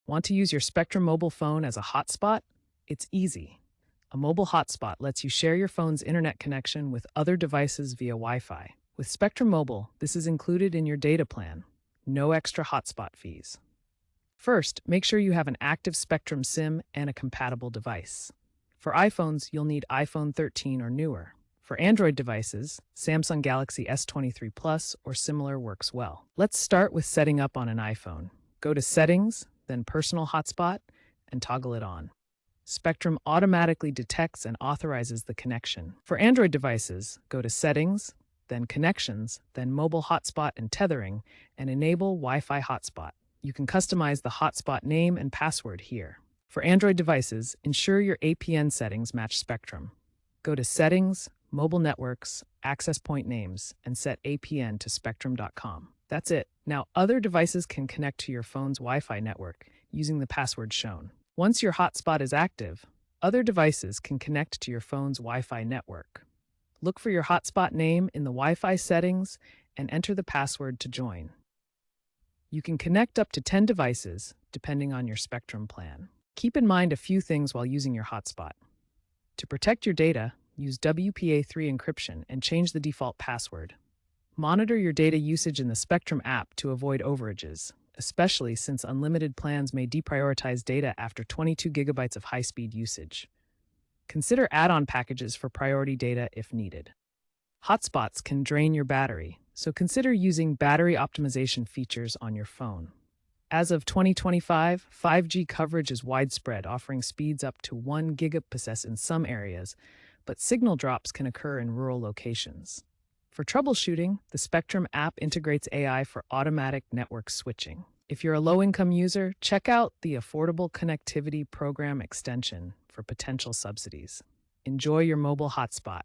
Want to use your Spectrum mobile phone as a hotspot? It's easy. A mobile hotspot lets you share your phone's internet connection with other devices via Wi-Fi. With Spectrum Mobile, this is included in your data plan. No extra hotspot fees. First, make sure you have an active Spectrum SIM and a compatible device. For iPhones, you'll need iPhone 13 or newer. For Android devices, Samsung Galaxy S23 Plus or similar works well. Let's start with setting up on an iPhone. Go to Settings, then Personal Hotspot, and toggle it on. Spectrum automatically detects and authorizes the connection. For Android devices, go to Settings, then Connections, then Mobile Hotspot and Tethering, and enable Wi-Fi Hotspot. You can customize the hotspot name and password here. For Android devices, ensure your APN settings match Spectrum. Go to Settings, Mobile Networks, Access Point Names, and set APN to spectrum.com. That's it. Now, other devices can connect to your phone's Wi-Fi network using the password shown. Once your hotspot is active, other devices can connect to your phone's Wi-Fi network. Look for your hotspot name in the Wi-Fi settings and enter the password to join. You can connect up to 10 devices, depending on your Spectrum plan. Keep in mind a few things while using your hotspot. To protect your data, use WPA3 encryption and change the default password. Monitor your data usage in the Spectrum app to avoid overages, especially since unlimited plans may deprioritize data after 22 gigabytes of high-speed usage. Consider add-on packages for priority data if needed. Hotspots can drain your battery, so consider using battery optimization features on your phone. As of 2025, 5G coverage is widespread, offering speeds up to 1 Gbps in some areas, but signal drops can occur in rural locations. For troubleshooting, the Spectrum app integrates AI for automatic network switching. If you're a low-income user, check out the Affordable Connectivity Program extension for potential subsidies. Enjoy your mobile hotspot